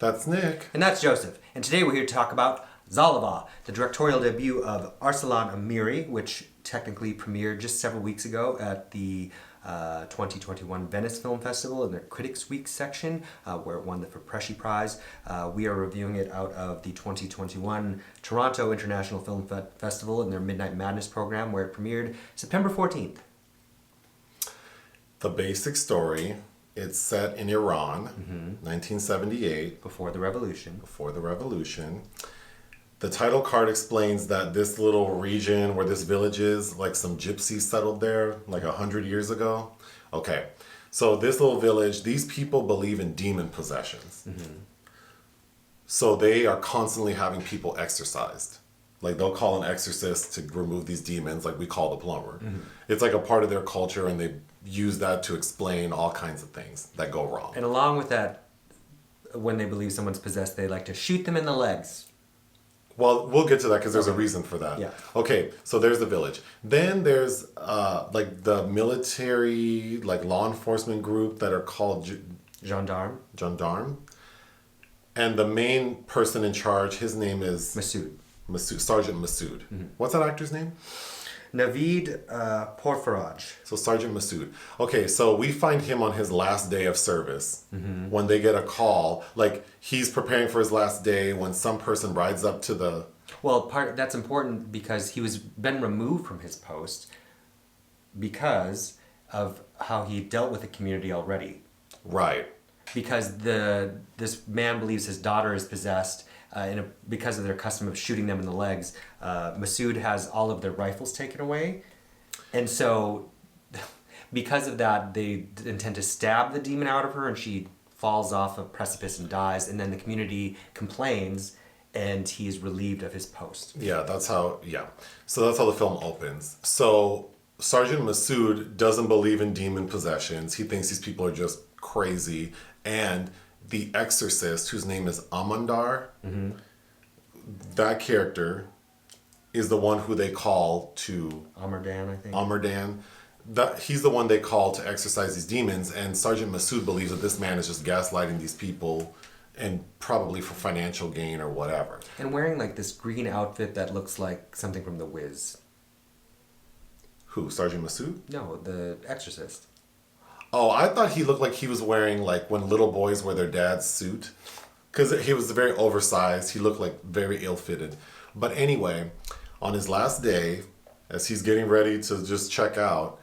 That's Nick. And that's Joseph. And today we're here to talk about Zalava, the directorial debut of Arsalan Amiri, which technically premiered just several weeks ago at the 2021 Venice Film Festival in their Critics Week section, where it won the Fereydoun Prize. We are reviewing it out of the 2021 Toronto International Film Festival in their Midnight Madness program, where it premiered September 14th. The basic story, it's set in Iran, 1978. Before the revolution. Before the revolution. The title card explains that this little region where this village is, like some gypsies settled there like 100 years ago. Okay, so this little village, these people believe in demon possessions. So they are constantly having people exorcised. Like they'll call an exorcist to remove these demons, like we call the plumber. It's like a part of their culture, and they use that to explain all kinds of things that go wrong. And along with that, when they believe someone's possessed, they like to shoot them in the legs. Well, we'll get to that because there's a reason for that. Yeah. Okay, so there's the village. Then there's like the military, like law enforcement group that are called Gendarme. And the main person in charge, his name is Masood. Sergeant Masood. What's that actor's name? Navid Pourfaraj. So Sergeant Masood. Okay, so we find him on his last day of service when they get a call. Like he's preparing for his last day when some person rides up to the... Well, that's important because he was been removed from his post because of how he dealt with the community already. Right. Because this man believes his daughter is possessed because of their custom of shooting them in the legs. Masood has all of their rifles taken away. And so because of that, they intend to stab the demon out of her, and she falls off a precipice and dies. And then the community complains, and he is relieved of his post. Yeah, so that's how the film opens. So Sergeant Masood doesn't believe in demon possessions. He thinks these people are just crazy. And the exorcist, whose name is Amandar, that character is the one who they call to... Amardan, I think. Amardan. He's the one they call to exorcise these demons, and Sergeant Masood believes that this man is just gaslighting these people, and probably for financial gain or whatever. And wearing like this green outfit that looks like something from The Wiz. Who, Sergeant Masood? No, the exorcist. Oh, I thought he looked like he was wearing like when little boys wear their dad's suit. Because he was very oversized. He looked like very ill-fitted. But anyway, on his last day, as he's getting ready to just check out,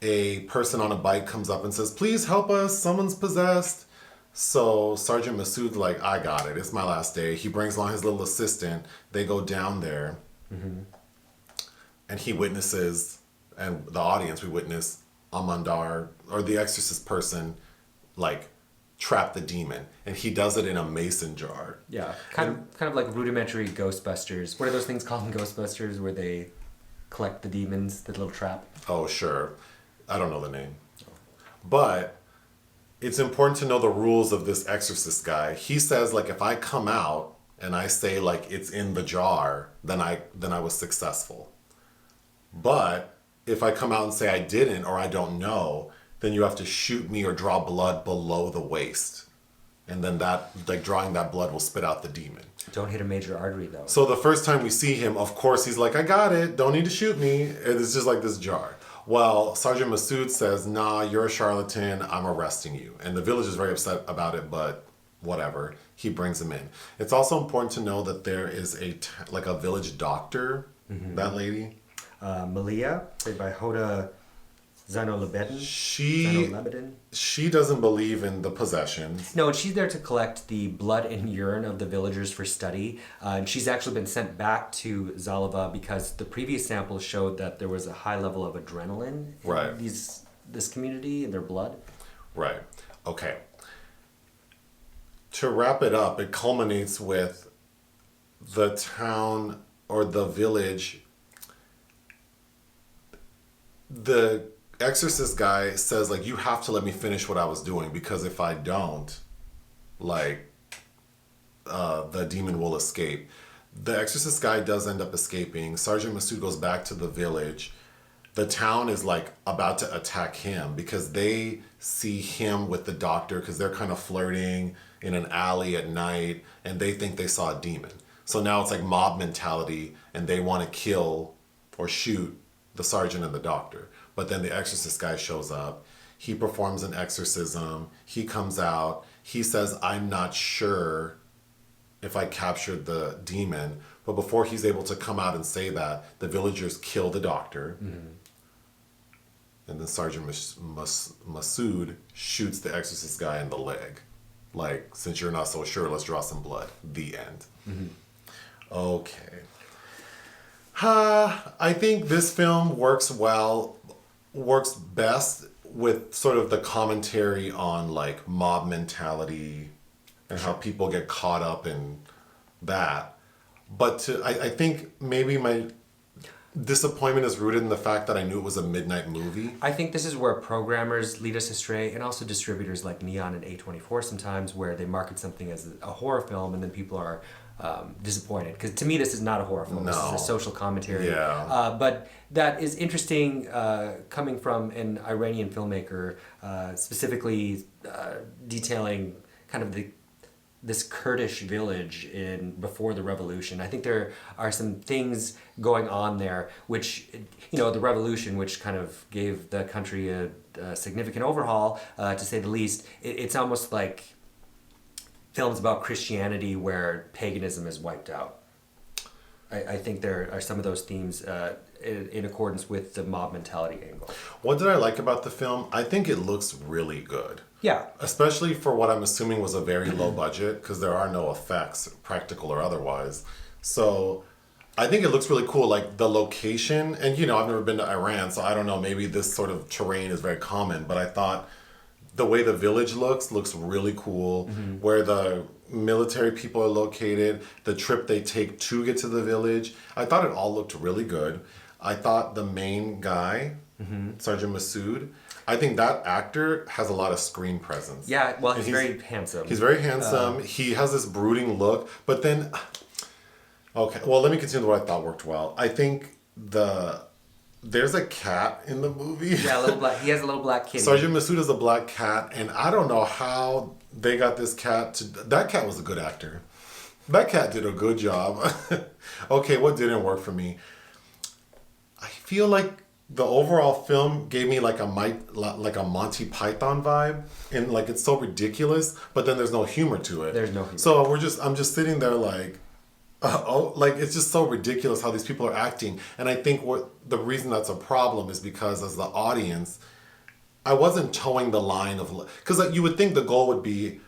a person on a bike comes up and says, "Please help us, someone's possessed." So Sergeant Masood's like, "I got it, it's my last day." He brings along his little assistant. They go down there. And he witnesses, and the audience, we witness Amandar, or the exorcist person, like trap the demon, and he does it in a mason jar. Yeah, kind of like rudimentary Ghostbusters. What are those things called in Ghostbusters where they collect the demons, the little trap? Oh, sure. I don't know the name. But it's important to know the rules of this exorcist guy. He says, like, if I come out and I say, like, it's in the jar, then I was successful. But if I come out and say I didn't or I don't know, then you have to shoot me or draw blood below the waist. And then that, like drawing that blood will spit out the demon. Don't hit a major artery though. So the first time we see him, of course, he's like, "I got it, don't need to shoot me." And it's just like this jar. Well, Sergeant Masood says, "Nah, you're a charlatan, I'm arresting you." And the village is very upset about it, but whatever. He brings him in. It's also important to know that there is a village doctor, that lady. Malia, played by Hoda Zeinolabedin. She doesn't believe in the possessions. No, she's there to collect the blood and urine of the villagers for study. And she's actually been sent back to Zalava because the previous samples showed that there was a high level of adrenaline in this community in their blood. Right. Okay. To wrap it up, it culminates with the town or the village. The exorcist guy says, like, "You have to let me finish what I was doing, because if I don't, like, the demon will escape." The exorcist guy does end up escaping. Sergeant Masood goes back to the village, the town is like about to attack him because they see him with the doctor because they're kind of flirting in an alley at night and they think they saw a demon. So now it's like mob mentality and they want to kill or shoot the sergeant and the doctor. But then the exorcist guy shows up. He performs an exorcism. He comes out. He says, I'm not sure if I captured the demon. But before he's able to come out and say that, the villagers kill the doctor. Mm-hmm. And then Sergeant Masood shoots the exorcist guy in the leg. Like, since you're not so sure, let's draw some blood. The end. Mm-hmm. Okay. I think this film works best with sort of the commentary on like mob mentality and how people get caught up in that. But I think maybe my disappointment is rooted in the fact that I knew it was a midnight movie. I think this is where programmers lead us astray, and also distributors like Neon and A24 sometimes, where they market something as a horror film and then people are disappointed. Because to me, this is not a horror film. No. This is a social commentary. Yeah. But that is interesting coming from an Iranian filmmaker, specifically detailing kind of this Kurdish village before the revolution. I think there are some things going on there, which, the revolution, which kind of gave the country a significant overhaul, to say the least. It's almost like films about Christianity where paganism is wiped out. I think there are some of those themes in accordance with the mob mentality angle. What did I like about the film? I think it looks really good. Yeah. Especially for what I'm assuming was a very low budget, because there are no effects, practical or otherwise. So I think it looks really cool. Like the location, and I've never been to Iran, so I don't know, maybe this sort of terrain is very common, but I thought the way the village looks really cool. Mm-hmm. Where the military people are located, the trip they take to get to the village. I thought it all looked really good. I thought the main guy, mm-hmm. Sergeant Masood, I think that actor has a lot of screen presence. Yeah, well, he's very handsome. He's very handsome. He has this brooding look. But then, okay, well, let me continue what I thought worked well. I think there's a cat in the movie. Yeah, he has a little black kitty. Sergeant Masood is a black cat, and I don't know how they got this cat to... That cat was a good actor. That cat did a good job. Okay, what didn't work for me? I feel like the overall film gave me like a Monty Python vibe, and like it's so ridiculous, but then there's no humor to it. There's no humor. So I'm just sitting there like, like it's just so ridiculous how these people are acting. And I think the reason that's a problem is because as the audience, I wasn't towing the line of, because like, you would think the goal would be,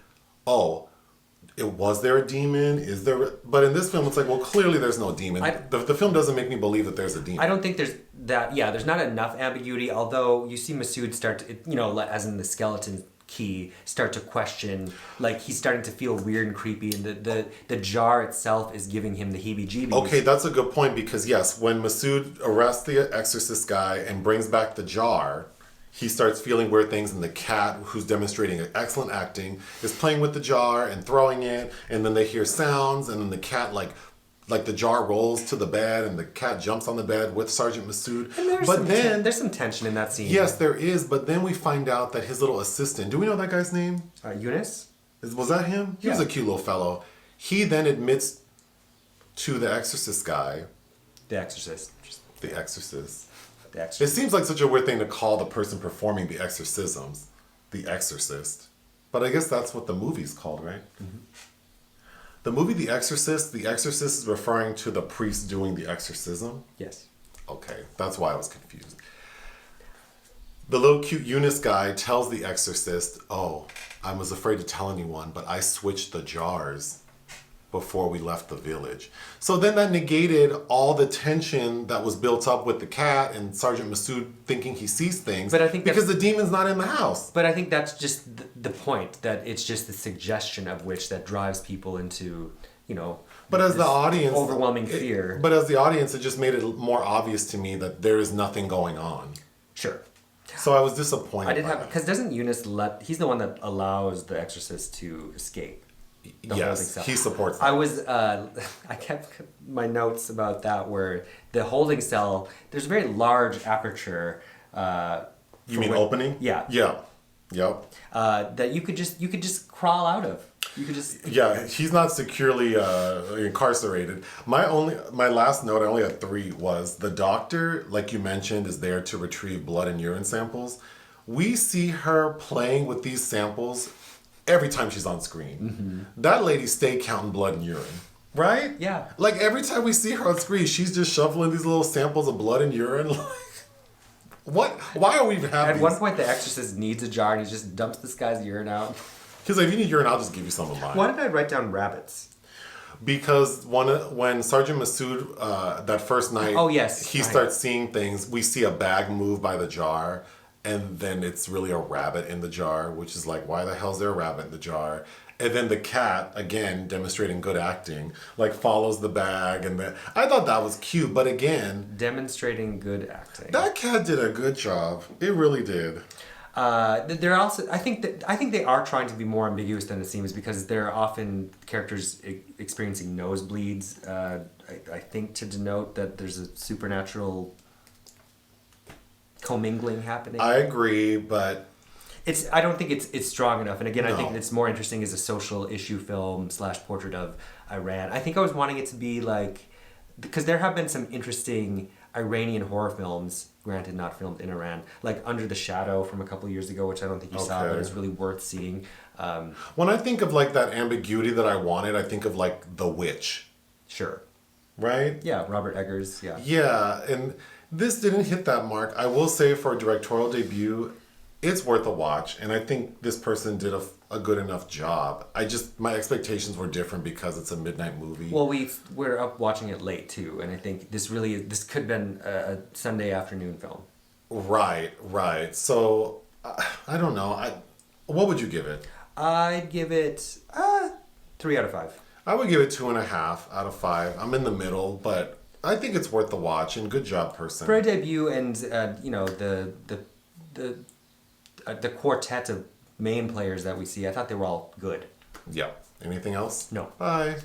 was there a demon? Is there? But in this film, it's like, well, clearly there's no demon. The film doesn't make me believe that there's a demon. I don't think there's that. Yeah, there's not enough ambiguity. Although you see Masood start to, as in the skeleton key, start to question. Like he's starting to feel weird and creepy, and the jar itself is giving him the heebie-jeebies. Okay, that's a good point because yes, when Masood arrests the exorcist guy and brings back the jar, he starts feeling weird things, and the cat, who's demonstrating excellent acting, is playing with the jar and throwing it, and then they hear sounds, and then the cat, like the jar rolls to the bed, and the cat jumps on the bed with Sergeant Masood. And there's some tension in that scene. Yes, there is, but then we find out that his little assistant, do we know that guy's name? Eunice? Was that him? He was a cute little fellow. He then admits to the exorcist guy. The exorcist. The exorcist. It seems like such a weird thing to call the person performing the exorcisms the exorcist. But I guess that's what the movie's called, right? Mm-hmm. The movie The Exorcist is referring to the priest doing the exorcism? Yes. Okay, that's why I was confused. The little cute Eunice guy tells the exorcist, I was afraid to tell anyone, but I switched the jars before we left the village. So then that negated all the tension that was built up with the cat and Sergeant Masood thinking he sees things. But I think because the demon's not in the house. But I think that's just the point, that it's just the suggestion of which that drives people into, but as the audience, overwhelming fear. But as the audience, it just made it more obvious to me that there is nothing going on. Sure. So I was disappointed. Because doesn't Eunice he's the one that allows the exorcist to escape. The holding Yes, cell. he supports that. I was, I kept my notes about that where the holding cell, there's a very large aperture. You mean opening? Yeah. Yeah. Yep. That you could just crawl out of. You could just. Yeah, he's not securely incarcerated. My last note, I only had 3, was the doctor, like you mentioned, is there to retrieve blood and urine samples. We see her playing with these samples every time she's on screen. Mm-hmm. That lady stayed counting blood and urine, right? Yeah. Like every time we see her on screen, she's just shoveling these little samples of blood and urine. Like, what? Why are we even having At one point, the exorcist needs a jar and he just dumps this guy's urine out. Because if you need urine, I'll just give you some of mine. Why did I write down rabbits? Because when Sergeant Masood, that first night, Oh, yes. he starts seeing things. We see a bag move by the jar, and then it's really a rabbit in the jar, which is like, why the hell is there a rabbit in the jar? And then the cat, again, demonstrating good acting, like follows the bag, and I thought that was cute. But again, Demonstrating good acting. that cat did a good job. It really did. They're also. I think they are trying to be more ambiguous than it seems because there are often characters experiencing nosebleeds. I think to denote that there's a supernatural commingling happening. I agree, but I don't think it's strong enough. And again, I think No. it's more interesting as a social issue film / portrait of Iran. I think I was wanting it to be like because there have been some interesting Iranian horror films, granted not filmed in Iran, like Under the Shadow from a couple years ago, which I don't think you saw, but Okay. it's really worth seeing. when I think of like that ambiguity that I wanted, I think of like The Witch, Sure. right? Yeah, Robert Eggers, yeah. Yeah, and this didn't hit that mark. I will say for a directorial debut, it's worth a watch, and I think this person did a good enough job. My expectations were different because it's a midnight movie. Well, we're up watching it late too, and I think this could have been a Sunday afternoon film. Right. So, I don't know. What would you give it? I'd give it 3 out of 5. I would give it 2.5 out of 5. I'm in the middle, but I think it's worth the watch, and good job, person. For a debut, and the quartet of main players that we see, I thought they were all good. Yeah. Anything else? No. Bye.